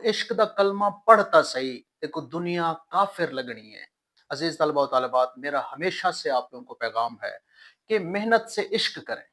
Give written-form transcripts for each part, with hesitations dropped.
इश्क दा कलमा पढ़ता सही, देखो दुनिया काफिर लगनी है। अजीज तलबा व तालिबात, मेरा हमेशा से आप लोगों को पैगाम है कि मेहनत से इश्क करें।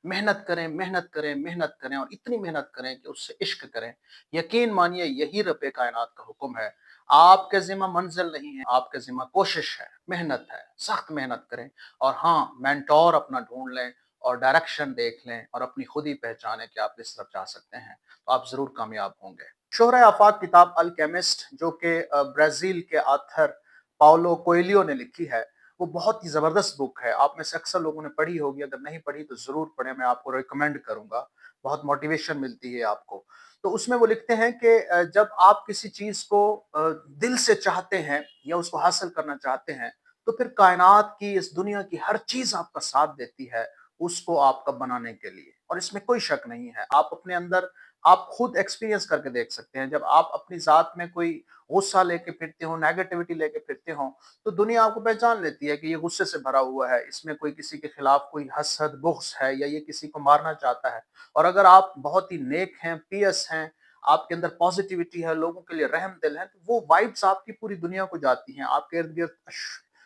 मेहनत करें, मेहनत करें, मेहनत करें और इतनी मेहनत करें कि उससे इश्क करें। यकीन मानिए यही रब्बे कायनात का हुक्म है। आपके ज़िम्मा मंजिल नहीं है, आपके ज़िम्मा कोशिश है, मेहनत है, सख्त मेहनत करें। और हाँ, मेंटोर अपना ढूँढ लें और डायरेक्शन देख लें और अपनी खुद ही पहचानें कि आप किस तरफ जा सकते हैं, तो आप ज़रूर कामयाब होंगे। शोहरा आफाक किताब अल्केमिस्ट, जो कि ब्राज़ील के ऑथर पाओलो कोएल्हो ने लिखी है, वो बहुत ही ज़बरदस्त बुक है। आप में से अक्सर लोगों ने पढ़ी होगी, अगर नहीं पढ़ी तो ज़रूर पढ़ें, मैं आपको रिकमेंड करूँगा। बहुत मोटिवेशन मिलती है आपको। तो उसमें वो लिखते हैं कि जब आप किसी चीज़ को दिल से चाहते हैं या उसको हासिल करना चाहते हैं, तो फिर कायनात की, इस दुनिया की हर चीज़ आपका साथ देती है, उसको आपका बनाने के लिए। और इसमें कोई शक नहीं है। आप अपने अंदर आप खुद एक्सपीरियंस करके देख सकते हैं। जब आप अपनी ज़ात में कोई गुस्सा लेके फिरते हो, नेगेटिविटी लेके फिरते हो, तो दुनिया आपको पहचान लेती है कि ये गुस्से से भरा हुआ है, इसमें कोई किसी के खिलाफ कोई हसद, बुग़्ज़ है या ये किसी को मारना चाहता है। और अगर आप बहुत ही नेक हैं, पियस हैं, आपके अंदर पॉज़िटिविटी है, लोगों के लिए रहम दिल है, तो वो वाइब्स आपकी पूरी दुनिया को जाती हैं। आपके इर्द-गिर्द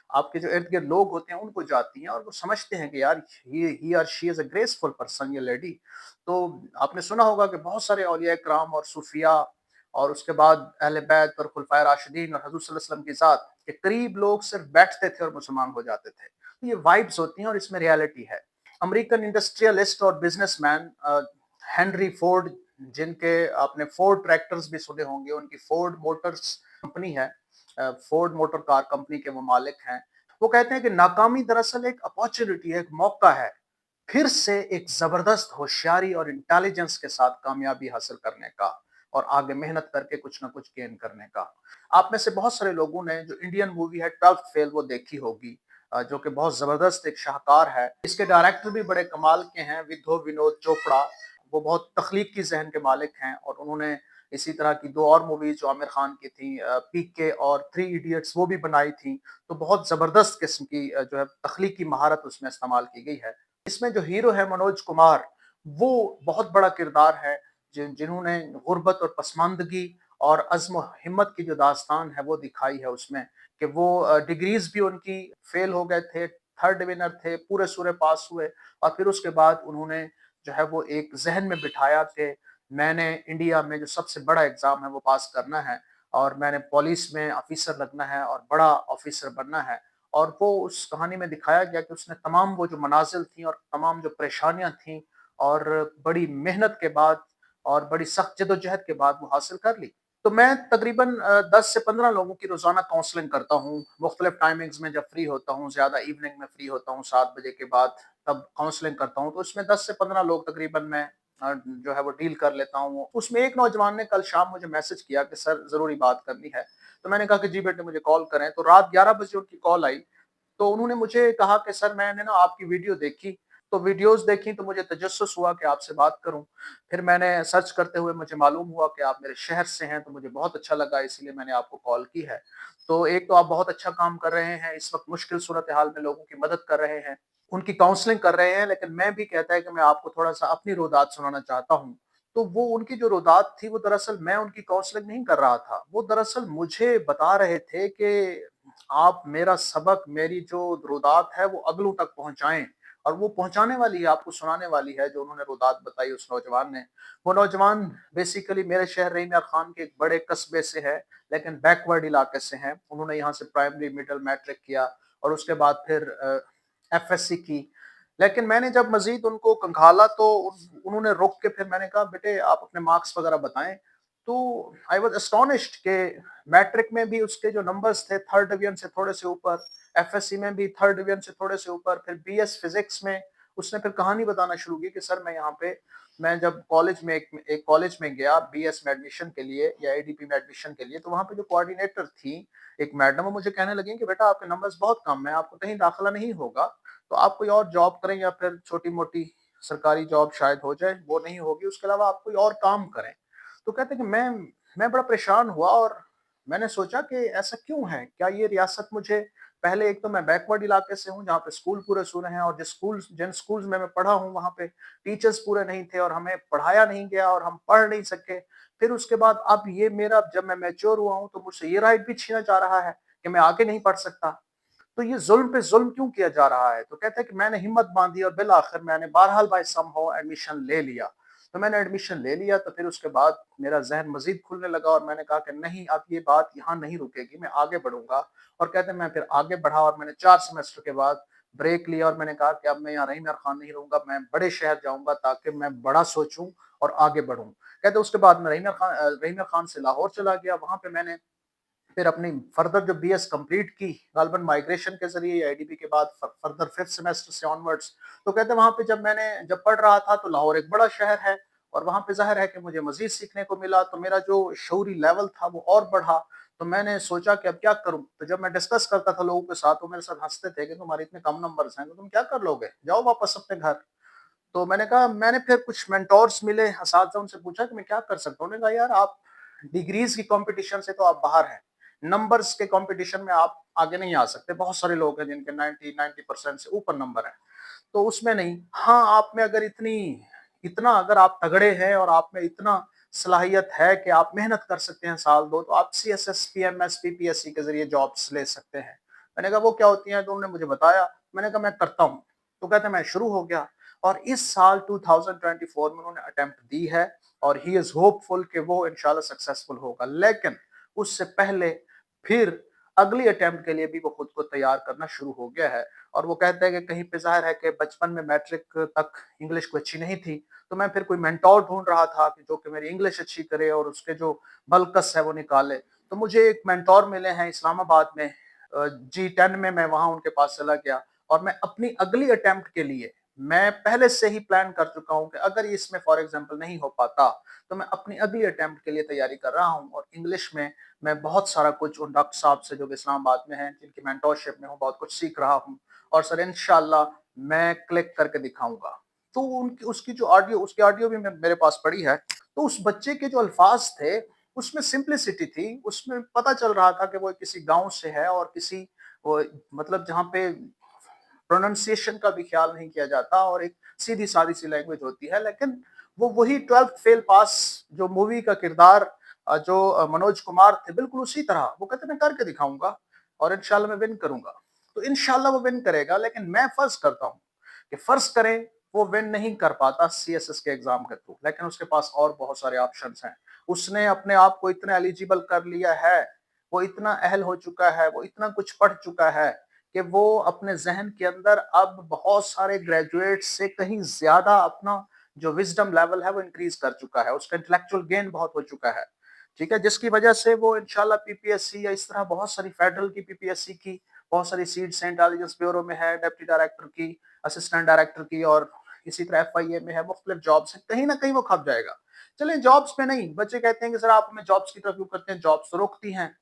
आपके जो इर्द-गिर्द लोग होते हैं, उनको जाती हैं और वो समझते हैं कि यार ही और she is a graceful person, ये लेडी। तो आपने सुना होगा कि बहुत सारे औलिया किराम और सूफिया और उसके बाद अहले बैत और खुलफाए राशिदीन और हज़ूर सल्लल्लाहु अलैहि वसल्लम की ज़ात के करीब लोग सिर्फ बैठते थे और मुसलमान हो जाते थे। तो ये वाइब्स होती हैं और इसमें रियलिटी है। अमेरिकन इंडस्ट्रियलिस्ट और बिजनेसमैन हेनरी फोर्ड, जिनके आपने फोर्ड ट्रैक्टर्स भी सुने होंगे, उनकी फोर्ड मोटर्स कंपनी है, फोर्ड मोटर कार कंपनी के वो मालिक हैं। वो कहते हैं कि नाकामी दरअसल एक अपॉर्चुनिटी है, एक मौका है, फिर से एक जबरदस्त होशियारी और इंटेलिजेंस के साथ कामयाबी हासिल करने का और आगे मेहनत करके कुछ ना कुछ गेन करने का। आप में से बहुत सारे लोगों ने जो इंडियन मूवी है 12th फेल वो देखी होगी, जो कि बहुत जबरदस्त एक शाहकार है। इसके डायरेक्टर भी बड़े कमाल के हैं, विनोद चोपड़ा। वो बहुत तख्लीकी ज़हन के मालिक हैं और उन्होंने इसी तरह की 2 और मूवीज़ जो आमिर खान की थी, पीके और थ्री इडियट्स, वो भी बनाई थी। तो बहुत ज़बरदस्त किस्म की जो है तख्लीकी महारत उसमें इस्तेमाल की गई है। इसमें जो हीरो है मनोज कुमार, वो बहुत बड़ा किरदार है, जिन्होंने गुर्बत और पसमानदगी और अज़्म हिम्मत की जो दास्तान है वो दिखाई है उसमें, कि वो डिग्रीज़ भी उनकी फेल हो गए थे, थर्ड डिविजनर थे, पूरे सूरे पास हुए और फिर उसके बाद उन्होंने जो है वो एक ज़हन में बिठाया कि मैंने इंडिया में जो सबसे बड़ा एग्ज़ाम है वो पास करना है और मैंने पुलिस में ऑफ़िसर लगना है और बड़ा ऑफ़िसर बनना है। और वो उस कहानी में दिखाया गया कि उसने तमाम वो जो मनाज़िल थी और तमाम जो परेशानियाँ थीं और बड़ी मेहनत के बाद और बड़ी सख्त जद्दोजहद के बाद वो हासिल कर ली। तो मैं तकरीबन 10 से 15 लोगों की रोज़ाना काउंसलिंग करता हूँ, मुख्तलिफ टाइमिंग्स में जब फ्री होता हूँ, ज़्यादा इवनिंग में फ्री होता हूँ 7 बजे के बाद, तब काउंसलिंग करता हूँ। तो उसमें 10 से 15 लोग तकरीबन मैं जो है वो डील कर लेता हूँ। उसमें एक नौजवान ने कल शाम मुझे मैसेज किया कि सर ज़रूरी बात करनी है। तो मैंने कहा कि जी बेटे मुझे कॉल करें। तो रात 11 बजे उनकी कॉल आई। तो उन्होंने मुझे कहा कि सर मैंने ना आपकी वीडियो देखी, तो वीडियोज़ देखी तो मुझे तजस्सुस हुआ कि आपसे बात करूँ। फिर मैंने सर्च करते हुए मुझे मालूम हुआ कि आप मेरे शहर से हैं, तो मुझे बहुत अच्छा लगा, इसलिए मैंने आपको कॉल की है। तो एक तो आप बहुत अच्छा काम कर रहे हैं, इस वक़्त मुश्किल सूरत-ए-हाल में लोगों की मदद कर रहे हैं, उनकी काउंसलिंग कर रहे हैं, लेकिन मैं भी कहता है कि मैं आपको थोड़ा-सा अपनी रोदात सुनाना चाहता हूँ। तो वो उनकी जो रोदात थी, वो दरअसल मैं उनकी काउंसलिंग नहीं कर रहा था। वो दरअसल मुझे बता रहे थे कि आप मेरा सबक, मेरी जो रुदात है वो अगलों तक पहुँचाएँ और वो पहुँचाने वाली है, आपको सुनाने वाली है जो उन्होंने रुदात बताई उस नौजवान ने। वो नौजवान बेसिकली मेरे शहर रहीमिया खान के एक बड़े कस्बे से है, लेकिन बैकवर्ड इलाके से हैं। उन्होंने यहाँ से प्राइमरी, मिडल, मैट्रिक किया और उसके बाद फिर एफएससी की। लेकिन मैंने जब मज़ीद उनको खंगाला तो उन्होंने रुक के फिर मैंने कहा बेटे आप अपने मार्क्स वग़ैरह बताएँ। तो आई वाज़ एस्टोनिश्ड कि मैट्रिक में भी उसके जो नंबर्स थे थर्ड डिवीजन से थोड़े से ऊपर, एफएससी में भी थर्ड डिवीजन से थोड़े से ऊपर, फिर बीएस फिजिक्स में उसने फिर कहानी बताना शुरू की कि सर मैं यहाँ पे, मैं जब कॉलेज में एक कॉलेज में गया बीएस में एडमिशन के लिए या एडीपी में एडमिशन के लिए, तो वहाँ पे जो कोऑर्डिनेटर थी, एक मैडम, वो मुझे कहने लगी कि बेटा आपके नंबर्स बहुत कम है, आपको कहीं दाखिला नहीं होगा, तो आप कोई और जॉब करें या फिर छोटी-मोटी सरकारी जॉब शायद हो जाए, वो नहीं होगी, उसके अलावा आप कोई और काम करें। तो कहते हैं कि मैं बड़ा परेशान हुआ और मैंने सोचा कि ऐसा क्यों है? क्या ये रियासत मुझे, पहले एक तो मैं बैकवर्ड इलाके से हूँ जहाँ पे स्कूल पूरे सूने हैं और जिन स्कूल्स में मैं पढ़ा हूँ वहाँ पे टीचर्स पूरे नहीं थे और हमें पढ़ाया नहीं गया और हम पढ़ नहीं सके। फिर उसके बाद अब ये मेरा जब मैं मैच्योर हुआ हूँ तो मुझसे ये राइट भी छीना जा रहा है कि मैं आगे नहीं पढ़ सकता। तो ये ज़ुल्म पे ज़ुल्म क्यों किया जा रहा है? तो कहते हैं कि मैंने हिम्मत बाँधी और बिल आखिर मैंने बहरहाल बाय समहाउ एडमिशन ले लिया। तो मैंने एडमिशन ले लिया तो फिर उसके बाद मेरा ज़हन मज़ीद खुलने लगा और मैंने कहा कि नहीं, अब ये बात यहाँ नहीं रुकेगी, मैं आगे बढ़ूँगा। और कहते हैं मैं फिर आगे बढ़ा और मैंने 4 सेमेस्टर के बाद ब्रेक लिया और मैंने कहा कि अब मैं यहाँ रहीम यार खान नहीं रहूँगा, मैं बड़े शहर जाऊँगा ताकि मैं बड़ा सोचूँ और आगे बढ़ूँ। कहते हैं उसके बाद मैं रहीम यार खान से लाहौर चला गया, वहाँ पे मैंने फिर अपनी फर्दर जो बीएस कंप्लीट की गालबन माइग्रेशन के जरिए आईडीपी के बाद फर्दर 5th सेमेस्टर से ऑनवर्ड्स। तो कहते हैं वहां पे जब पढ़ रहा था तो लाहौर एक बड़ा शहर है और वहां पे जाहिर है कि मुझे मजीद सीखने को मिला, तो मेरा जो शऊरी लेवल था वो और बढ़ा। तो मैंने सोचा कि अब क्या करूं, तो जब मैं डिस्कस करता था लोगों के साथ वो मेरे साथ हंसते थे कि तुम्हारे इतने कम नंबर्स हैं तो तुम क्या कर लोगे, जाओ वापस अपने घर। तो मैंने कहा, मैंने फिर कुछ मेंटोर्स मिले, असातिज़ा, उनसे पूछा कि मैं क्या कर सकता हूँ? उन्होंने कहा यार आप डिग्रीज की कंपटीशन से तो आप बाहर हैं, नंबर्स के कंपटीशन में आप आगे नहीं आ सकते। बहुत सारे लोग हैं जिनके 90% से ऊपर नंबर है, तो उसमें नहीं। हाँ, आप में अगर इतना अगर आप तगड़े हैं और आप में इतना सलाहियत है कि आप मेहनत कर सकते हैं साल 2, तो आप सीएसएस, पीएमएस, पीपीएससी के जरिए जॉब्स ले सकते हैं। मैंने कहा वो क्या होती हैं? तो उन्होंने मुझे बताया। मैंने कहा मैं करता हूँ। तो कहते हैं मैं शुरू हो गया और इस साल 2024 में उन्होंने अटेम्प्ट दी है और ही इज होपफुल कि वो इंशाल्लाह सक्सेसफुल होगा। लेकिन उससे पहले फिर अगली अटेम्प्ट के लिए भी वो खुद को तैयार करना शुरू हो गया है। और वो कहते हैं कि कहीं पे जाहिर है कि बचपन में मैट्रिक तक इंग्लिश को अच्छी नहीं थी, तो मैं फिर कोई मेंटोर ढूंढ रहा था कि जो कि मेरी इंग्लिश अच्छी करे और उसके जो बलकस है वो निकाले। तो मुझे एक मेंटोर मिले हैं इस्लामाबाद में, G10 में। मैं वहां उनके पास चला गया और मैं अपनी अगली अटेम्प्ट के लिए मैं पहले से ही प्लान कर चुका हूं कि अगर इसमें फॉर एग्जांपल नहीं हो पाता तो मैं अपनी अगली अटेम्प्ट के लिए तैयारी कर रहा हूं। और इंग्लिश में मैं बहुत सारा कुछ उन डॉक्टर साहब से जो कि इस्लामाबाद में हैं, जिनकी मेंटोरशिप में हूं, बहुत कुछ सीख रहा हूं। और सर इंशाल्लाह मैं क्लिक करके दिखाऊंगा। तो उनकी उसकी ऑडियो भी मेरे पास पड़ी है। तो उस बच्चे के जो अल्फाज थे उसमें सिंप्लिसिटी थी, उसमें पता चल रहा था कि वो किसी गांव से है और किसी वो मतलब जहाँ पे प्रोनाउंसिएशन का भी ख्याल नहीं किया जाता और एक सीधी सादी सी लैंग्वेज होती है। लेकिन वो वही 12th फेल पास जो मूवी का किरदार जो मनोज कुमार थे, बिल्कुल उसी तरह वो कहते मैं करके दिखाऊंगा और इंशाल्लाह मैं विन करूंगा। तो इंशाल्लाह वो विन करेगा, लेकिन मैं फर्ज करता हूँ कि फर्ज करें वो विन नहीं कर पाता सीएसएस के एग्जाम के थ्रू, लेकिन उसके पास और बहुत सारे ऑप्शंस हैं। उसने अपने आप को इतना एलिजिबल कर लिया है, वो इतना अहल हो चुका है, वो इतना कुछ पढ़ चुका है कि वो अपने जहन के अंदर अब बहुत सारे ग्रेजुएट से कहीं ज्यादा अपना जो विजडम लेवल है वो इंक्रीज कर चुका है, उसका इंटेलेक्चुअल गेन बहुत हो चुका है। ठीक है, जिसकी वजह से वो इंशाल्लाह पीपीएससी या इस तरह बहुत सारी फेडरल की पीपीएससी की बहुत सारी सीट्स हैं, इंटेलिजेंस ब्यूरो में है, डिप्टी डायरेक्टर की, असिस्टेंट डायरेक्टर की, और इसी तरह एफआईए में है, मुख्तलिफ जॉब्स हैं, कहीं ना कहीं वो खप जाएगा। चलिए जॉब्स पे नहीं, बच्चे कहते हैं कि सर आप हमें जॉब्स की तरफ क्यों करते हैं, जॉब्स तो रोकती हैं।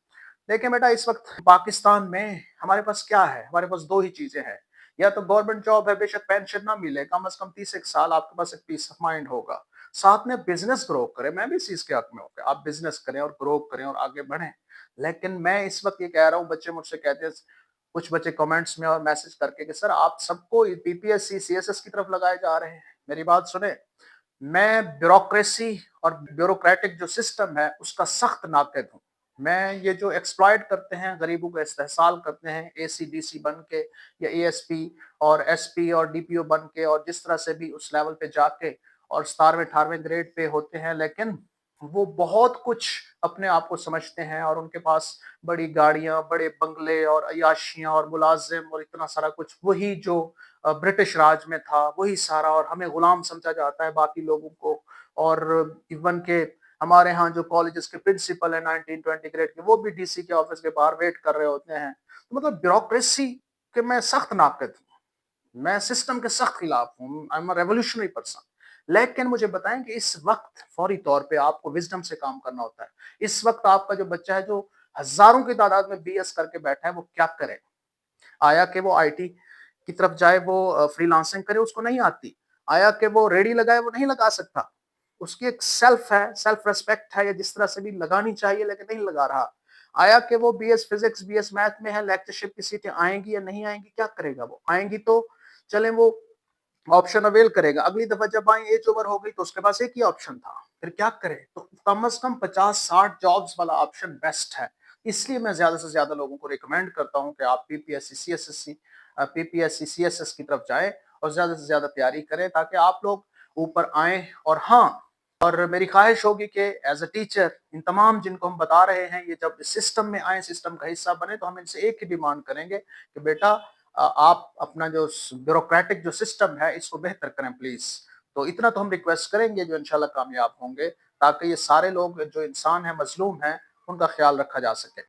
देखिए बेटा, इस वक्त पाकिस्तान में हमारे पास क्या है? हमारे पास दो ही चीजें हैं। या तो गवर्नमेंट जॉब है, बेशक पेंशन ना मिले, कम से कम 30 एक साल आपके पास एक पीस ऑफ माइंड होगा। साथ में बिजनेस ग्रो करें, मैं भी इस चीज के हक में हूँ, आप बिजनेस करें और ग्रो करें और आगे बढ़ें। लेकिन मैं इस वक्त ये कह रहा हूँ, बच्चे मुझसे कहते हैं, कुछ बच्चे कमेंट्स में और मैसेज करके कि सर आप सबको पीपीएससी सीएसएस की तरफ लगाए जा रहे हैं। मेरी बात सुने, मैं ब्यूरोक्रेसी और ब्यूरोक्रेटिक जो सिस्टम है उसका सख्त नाक़िद हूँ। मैं ये जो एक्सप्लॉइट करते हैं, गरीबों का इस्तेहसाल करते हैं, एसीडीसी बन के या एएसपी और एसपी और डीपीओ बन के, और जिस तरह से भी उस लेवल पे जाके और 17वें 18वें ग्रेड पे होते हैं, लेकिन वो बहुत कुछ अपने आप को समझते हैं और उनके पास बड़ी गाड़ियां, बड़े बंगले और अय्याशियां और मुलाजिम और इतना सारा कुछ, वही जो ब्रिटिश राज में था वही सारा, और हमें गुलाम समझा जाता है बाकी लोगों को। और इवन के हमारे यहाँ जो कॉलेजेस के प्रिंसिपल है 1920 ग्रेड के, वो भी डीसी के ऑफिस के बाहर वेट कर रहे होते हैं। तो मतलब ब्यूरोक्रेसी के मैं सख्त नाक़िद हूँ, मैं सिस्टम के सख्त खिलाफ हूँ, I am a revolutionary person. लेकिन मुझे बताएं कि इस वक्त फौरी तौर पे आपको विजडम से काम करना होता है। इस वक्त आपका जो बच्चा है जो हजारों की तादाद में बीएस करके बैठा है, वो क्या करे? आया कि वो आईटी की तरफ जाए, वो फ्रीलांसिंग करे, उसको नहीं आती। आया कि वो रेडी लगाए, वो नहीं लगा सकता। उसकी एक सेल्फ है, सेल्फ रिस्पेक्ट है, या जिस तरह से भी लगानी चाहिए लेकिन नहीं लगा रहा। आया कि वो बीएस फिजिक्स, बीएस मैथ में है, लेक्चरशिप की सीटें आएंगी या नहीं आएंगी, क्या करेगा? वो आएंगी तो चले वो ऑप्शन अवेल करेगा। अगली दफा जब आई एज ओवर हो गई तो उसके पास एक ही ऑप्शन था, फिर क्या करें? तो कम से कम 50-60 जॉब्स वाला ऑप्शन बेस्ट है। इसलिए मैं ज़्यादा से ज़्यादा लोगों को रिकमेंड करता हूँ कि आप पीपीएससी, सीएसएससी पीपीएससी, सीएसएस की तरफ जाएँ और ज़्यादा से ज़्यादा तैयारी करें ताकि आप लोग ऊपर आएँ। और हाँ, और मेरी ख़्वाहिश होगी कि एज़ अ टीचर इन तमाम जिनको हम बता रहे हैं, ये जब सिस्टम में आएँ, सिस्टम का हिस्सा बने, तो हम इनसे एक ही डिमांड करेंगे कि बेटा आप अपना जो ब्यूरोक्रेटिक जो सिस्टम है इसको बेहतर करें प्लीज़। तो इतना तो हम रिक्वेस्ट करेंगे जो इंशाल्लाह कामयाब होंगे, ताकि ये सारे लोग जो इंसान हैं, मज़लूम हैं, उनका ख़्याल रखा जा सके।